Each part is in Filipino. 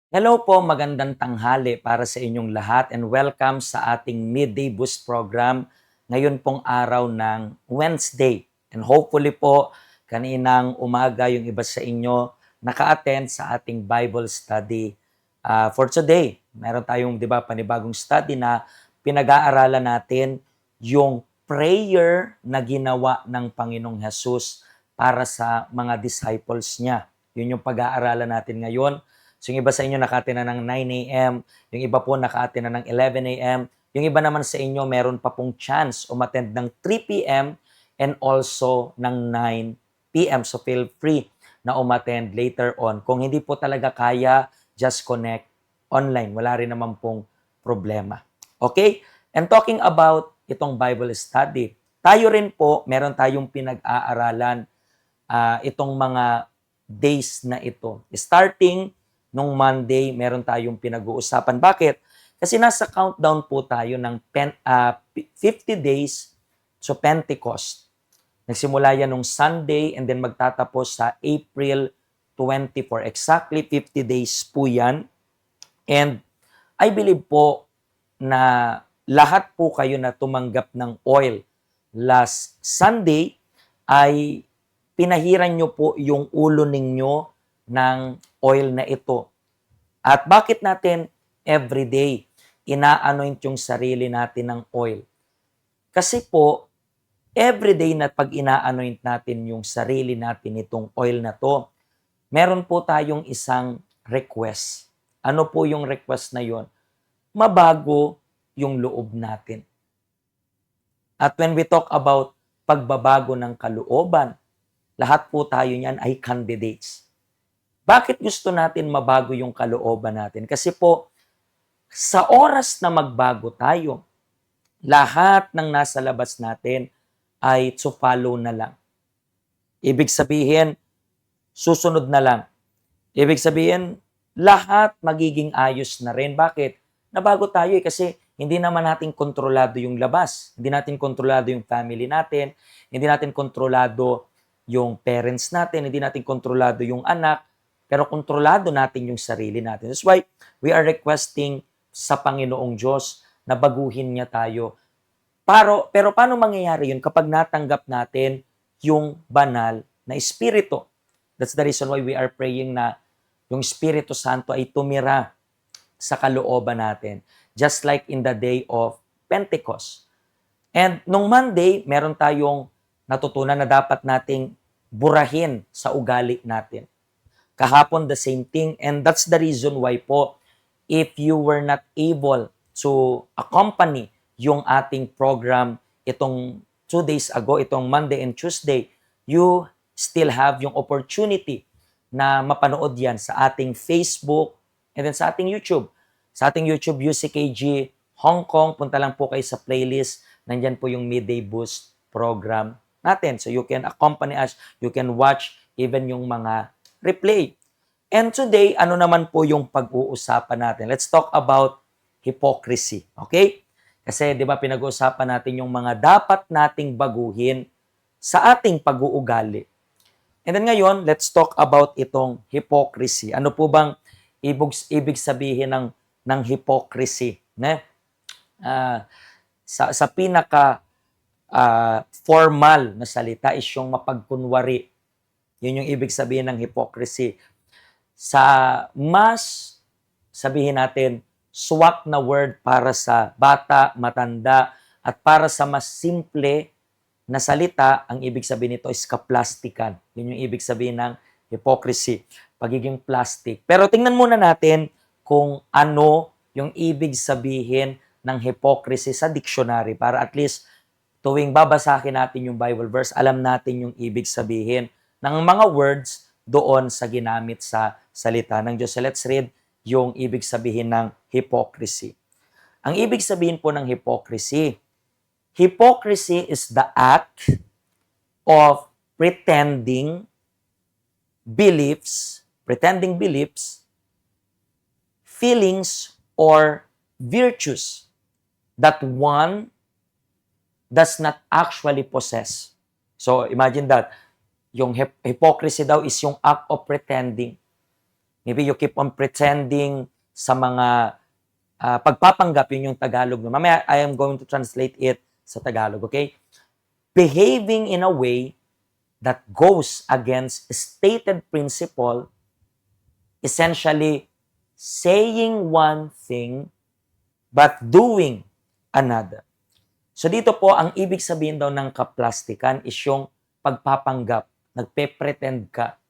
Hello po, magandang tanghali para sa inyong lahat and welcome sa ating Midday Boost program ngayon pong araw ng Wednesday. And hopefully po, kaninang umaga yung iba sa inyo naka-attend sa ating Bible study for today. Meron tayong, di ba, panibagong study na pinag-aaralan natin yung prayer na ginawa ng Panginoong Jesus para sa mga disciples niya. Yun yung pag-aaralan natin ngayon. So yung iba sa inyo nakaatin na ng 9 a.m., yung iba po nakaatin na ng 11 a.m., yung iba naman sa inyo meron pa pong chance umattend ng 3 p.m. and also ng 9 p.m. So feel free na umattend later on. Kung hindi po talaga kaya, just connect online. Wala rin naman pong problema. Okay? And talking about itong Bible study, tayo rin po, meron tayong pinag-aaralan itong mga days na ito. Starting nung Monday, meron tayong pinag-uusapan. Bakit? Kasi nasa countdown po tayo ng 50 days to Pentecost. Nagsimula yan nung Sunday and then magtatapos sa April 24. Exactly 50 days po yan. And I believe po na lahat po kayo na tumanggap ng oil last Sunday ay pinahiran nyo po yung ulo ninyo ng oil na ito. At bakit natin everyday ina-anoint yung sarili natin ng oil? Kasi po, everyday na pag ina-anoint natin yung sarili natin itong oil na to, meron po tayong isang request. Ano po yung request na yon? Mabago yung loob natin. At when we talk about pagbabago ng kalooban, lahat po tayo niyan ay candidates. Bakit gusto natin mabago yung kalooban natin? Kasi po, sa oras na magbago tayo, lahat ng nasa labas natin ay to follow na lang. Ibig sabihin, susunod na lang. Ibig sabihin, lahat magiging ayos na rin. Bakit? Nabago tayo kasi hindi naman natin kontrolado yung labas. Hindi natin kontrolado yung family natin. Hindi natin kontrolado yung parents natin. Hindi natin kontrolado yung anak. Pero kontrolado natin yung sarili natin. That's why we are requesting sa Panginoong Diyos na baguhin niya tayo. Pero paano mangyayari yun kapag natanggap natin yung banal na Espiritu? That's the reason why we are praying na yung Espiritu Santo ay tumira sa kalooban natin. Just like in the day of Pentecost. And nung Monday, meron tayong natutunan na dapat nating burahin sa ugali natin. Kahapon, the same thing. And that's the reason why po, if you were not able to accompany yung ating program itong 2 days ago, itong Monday and Tuesday, you still have yung opportunity na mapanood yan sa ating Facebook and then sa ating YouTube. Sa ating YouTube, UCKG Hong Kong, punta lang po kayo sa playlist. Nandyan po yung Midday Boost program natin. So you can accompany us, you can watch even yung mga replay. And today, ano naman po yung pag-uusapan natin? Let's talk about hypocrisy. Okay? Kasi 'di ba pinag-uusapan natin yung mga dapat nating baguhin sa ating pag-uugali. And then ngayon, let's talk about itong hypocrisy. Ano po bang ibig sabihin ng hypocrisy, ne? Uh, sa pinaka formal na salita is yung mapagkunwari. Yun yung ibig sabihin ng hypocrisy. Sa mas, sabihin natin, swak na word para sa bata, matanda, at para sa mas simple na salita, ang ibig sabihin nito is kaplastikan. Yun yung ibig sabihin ng hypocrisy, pagiging plastic. Pero tingnan muna natin kung ano yung ibig sabihin ng hypocrisy sa dictionary para at least tuwing babasahin natin yung Bible verse, alam natin yung ibig sabihin ng mga words doon sa ginamit sa salita ng Diyos. So let's read yung ibig sabihin ng hypocrisy. Ang ibig sabihin po ng hypocrisy, hypocrisy is the act of pretending beliefs, feelings, or virtues that one does not actually possess. So imagine that. Yung hypocrisy daw is yung act of pretending. Maybe you keep on pretending sa mga pagpapanggap, yun yung Tagalog. Mamaya, I am going to translate it sa Tagalog, okay? Behaving in a way that goes against stated principle, essentially saying one thing but doing another. So dito po, ang ibig sabihin daw ng kaplastikan is yung pagpapanggap. Nagpe-pretend ka.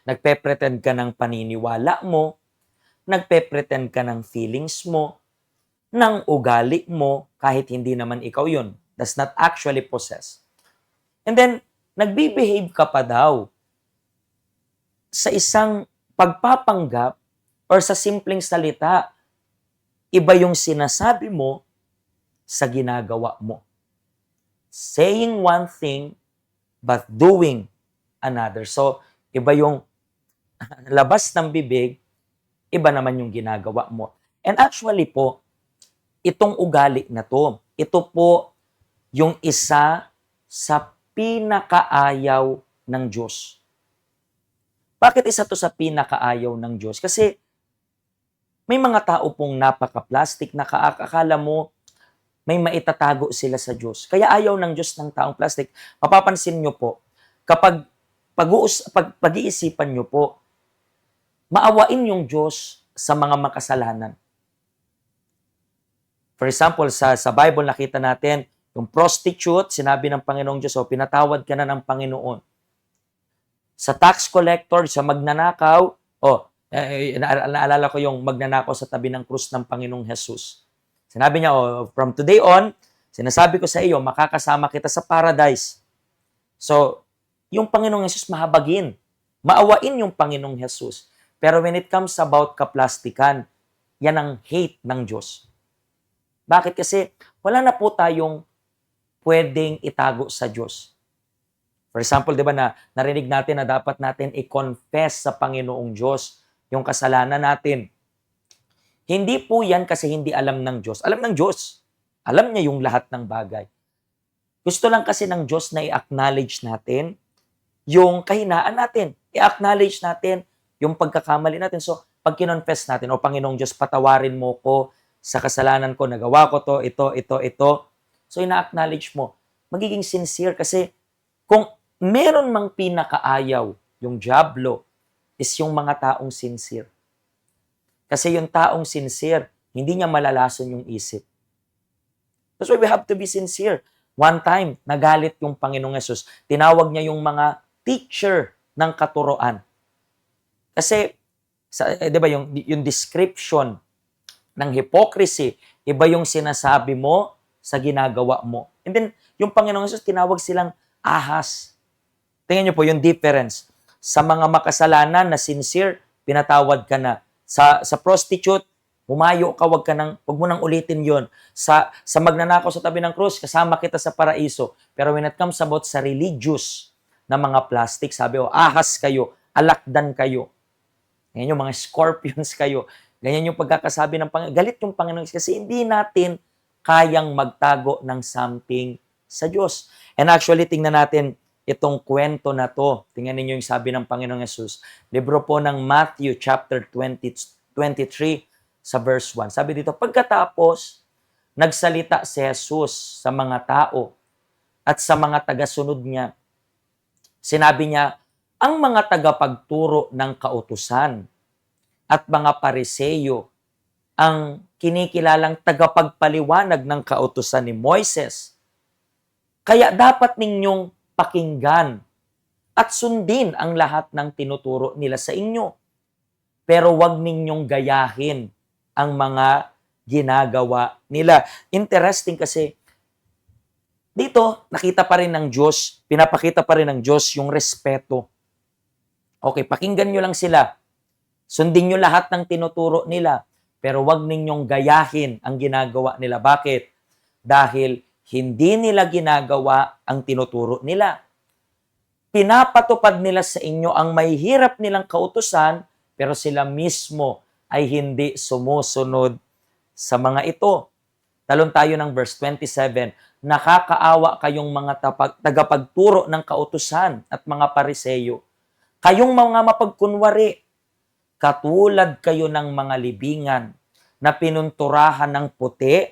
Nagpe-pretend ka ng paniniwala mo, nagpe-pretend ka ng feelings mo, ng ugali mo, kahit hindi naman ikaw yun. Does not actually possess. And then, nagbe-behave ka pa daw sa isang pagpapanggap or sa simpleng salita, iba yung sinasabi mo sa ginagawa mo. Saying one thing, but doing another. So, iba yung labas ng bibig, iba naman yung ginagawa mo. And actually po, itong ugali na to, ito po yung isa sa pinakaayaw ng Diyos. Bakit isa to sa pinakaayaw ng Diyos? Kasi may mga tao pong napaka-plastic na akala mo may maitatago sila sa Diyos. Kaya ayaw ng Diyos ng taong plastic. Mapapansin nyo po, kapag pag-iisipan nyo po, maawain yung Diyos sa mga makasalanan. For example, sa Bible nakita natin, yung prostitute, sinabi ng Panginoong Diyos, pinatawad ka na ng Panginoon. Sa tax collector, sa magnanakaw, naalala ko yung magnanakaw sa tabi ng krus ng Panginoong Jesus. Sinabi niya, from today on, sinasabi ko sa iyo, makakasama kita sa paradise. So, yung Panginoong Jesus mahabagin. Maawain yung Panginoong Jesus. Pero when it comes about kaplastikan, yan ang hate ng Diyos. Bakit? Kasi wala na po tayong pwedeng itago sa Diyos. For example, di ba narinig natin na dapat natin i-confess sa Panginoong Diyos yung kasalanan natin. Hindi po yan kasi hindi alam ng Diyos. Alam ng Diyos. Alam niya yung lahat ng bagay. Gusto lang kasi ng Diyos na i-acknowledge natin yung kahinaan natin. I-acknowledge natin yung pagkakamali natin. So, pag kinonfess natin, Panginoong Diyos, patawarin mo ko sa kasalanan ko, nagawa ko to, ito. So, ina-acknowledge mo. Magiging sincere kasi kung meron mang pinakaayaw, yung diablo, is yung mga taong sincere. Kasi yung taong sincere, hindi niya malalason yung isip. That's why we have to be sincere. One time, nagalit yung Panginoong Yesus. Tinawag niya yung mga teacher ng katuroan. Kasi, di ba, yung description ng hypocrisy, iba yung sinasabi mo sa ginagawa mo. And then, yung Panginoong Yesus, tinawag silang ahas. Tingnan niyo po yung difference. Sa mga makasalanan na sincere, pinatawad ka na. Sa prostitute, humayo ka, wag mo nang ulitin yon. Sa magnanakaw sa tabi ng krus, kasama kita sa paraiso. Pero when it comes about sa religious na mga plastic, sabi, ahas kayo, alakdan kayo. Ganyan yung mga scorpions kayo. Ganyan yung pagkakasabi ng Panginoon. Galit yung Panginoon kasi hindi natin kayang magtago ng something sa Diyos. And actually, tingnan natin itong kwento na to. Tingnan ninyo yung sabi ng Panginoong Yesus. Libro po ng Matthew chapter 23 sa verse 1. Sabi dito, pagkatapos, nagsalita si Jesus sa mga tao at sa mga tagasunod niya. Sinabi niya, ang mga tagapagturo ng kautusan at mga pariseyo ang kinikilalang tagapagpaliwanag ng kautusan ni Moises. Kaya dapat ninyong pakinggan at sundin ang lahat ng tinuturo nila sa inyo. Pero wag ninyong gayahin ang mga ginagawa nila. Interesting kasi dito nakita pa rin ng Diyos, pinapakita pa rin ng Diyos yung respeto. Okay, pakinggan nyo lang sila. Sundin nyo lahat ng tinuturo nila. Pero wag ninyong gayahin ang ginagawa nila. Bakit? Dahil hindi nila ginagawa ang tinuturo nila. Pinapatupad nila sa inyo ang may hirap nilang kautusan, pero sila mismo ay hindi sumusunod sa mga ito. Talon tayo ng verse 27. Nakakaawa kayong mga tagapagturo ng kautusan at mga pariseyo. Kayong mga mapagkunwari. katulad kayo ng mga libingan na pinunturahan ng puti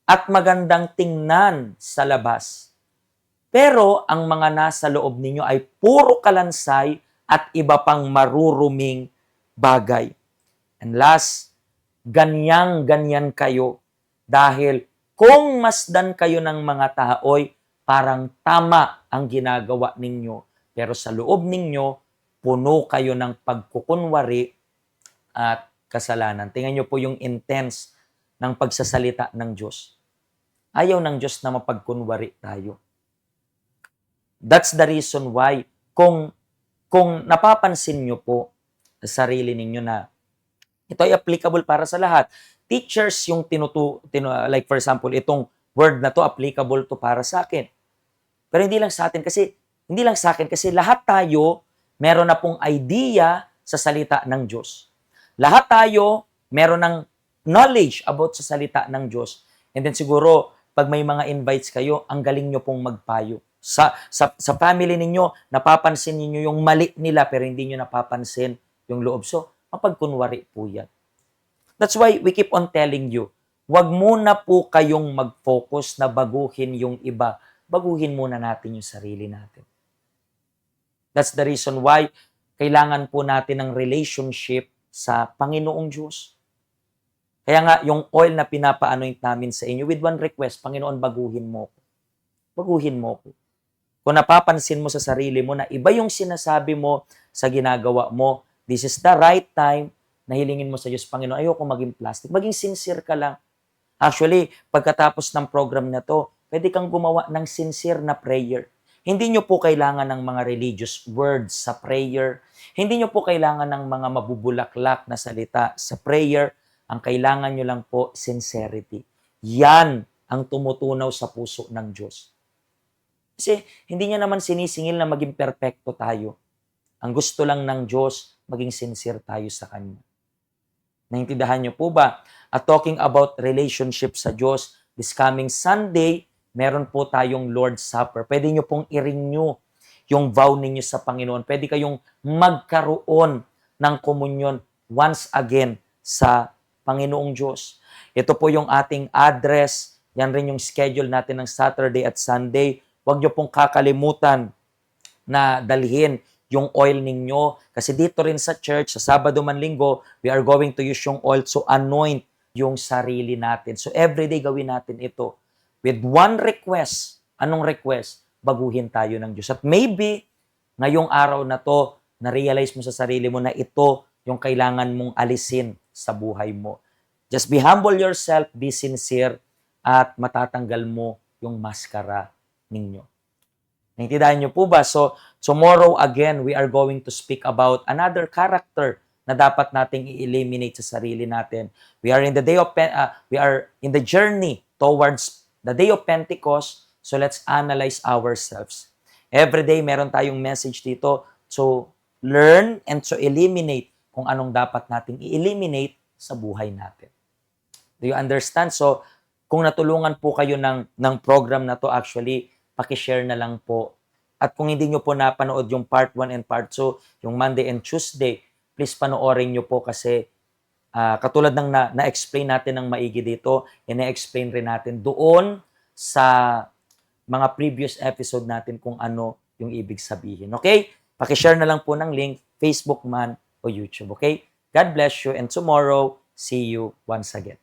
at magandang tingnan sa labas. Pero ang mga nasa loob ninyo ay puro kalansay at iba pang maruruming bagay. And last, ganyan kayo dahil kung masdan kayo ng mga tao'y parang tama ang ginagawa ninyo, pero sa loob ninyo, puno kayo ng pagkukunwari at kasalanan. Tingnan nyo po yung intense ng pagsasalita ng Diyos. Ayaw ng Diyos na mapagkunwari tayo. That's the reason why kung napapansin nyo po sa sarili ninyo na ito ay applicable para sa lahat. Teachers yung like for example, itong word na to applicable to para sa akin. Pero hindi lang sa akin kasi lahat tayo meron na pong idea sa salita ng Diyos. Lahat tayo meron ng knowledge about sa salita ng Diyos. And then siguro, pag may mga invites kayo, ang galing nyo pong magpayo. Sa family ninyo, napapansin niyo yung mali nila pero hindi nyo napapansin yung loob. So, mapagkunwari po yan. That's why we keep on telling you, wag muna po kayong mag-focus na baguhin yung iba. Baguhin muna natin yung sarili natin. That's the reason why kailangan po natin ng relationship sa Panginoong Diyos. Kaya nga, yung oil na pinapa-anoint namin sa inyo, with one request, Panginoon, baguhin mo ko. Baguhin mo ko. Kung napapansin mo sa sarili mo na iba yung sinasabi mo sa ginagawa mo, this is the right time na hilingin mo sa Diyos, Panginoon, ayoko maging plastic. Maging sincere ka lang. Actually, pagkatapos ng program na to, pwede kang gumawa ng sincere na prayer. Hindi nyo po kailangan ng mga religious words sa prayer. Hindi nyo po kailangan ng mga mabubulaklak na salita sa prayer. Ang kailangan nyo lang po, sincerity. Yan ang tumutunaw sa puso ng Diyos. Kasi hindi niya naman sinisingil na maging perpekto tayo. Ang gusto lang ng Diyos, maging sincere tayo sa Kanya. Naintindihan niyo po ba? At talking about relationship sa Diyos, this coming Sunday, meron po tayong Lord's Supper. Pwede niyo pong i-renew yung vow ninyo sa Panginoon. Pwede kayong magkaroon ng komunyon once again sa Panginoong Diyos. Ito po yung ating address. Yan rin yung schedule natin ng Saturday at Sunday. Huwag niyo pong kakalimutan na dalhin yung oil ninyo. Kasi dito rin sa church, sa Sabado man Linggo, we are going to use yung oil to anoint yung sarili natin. So everyday gawin natin ito. With one request. Anong request? Baguhin tayo ng Diyos. At maybe, ngayong araw na to, na-realize mo sa sarili mo na ito yung kailangan mong alisin sa buhay mo. Just be humble yourself, be sincere, at matatanggal mo yung maskara ninyo. Naintindihan niyo po ba? So, tomorrow again, we are going to speak about another character na dapat nating i-eliminate sa sarili natin. We are in the journey towards the day of Pentecost, so let's analyze ourselves. Every day, meron tayong message dito to learn and to eliminate kung anong dapat nating i-eliminate sa buhay natin. Do you understand? So, kung natulungan po kayo ng program na to, actually, pakishare na lang po. At kung hindi nyo po napanood yung part 1 and part 2, yung Monday and Tuesday, please panoorin nyo po kasi katulad ng na-explain natin ng maigi dito, ina-explain rin natin doon sa mga previous episode natin kung ano yung ibig sabihin. Okay? Pakishare na lang po ng link, Facebook man o YouTube. Okay? God bless you and tomorrow, see you once again.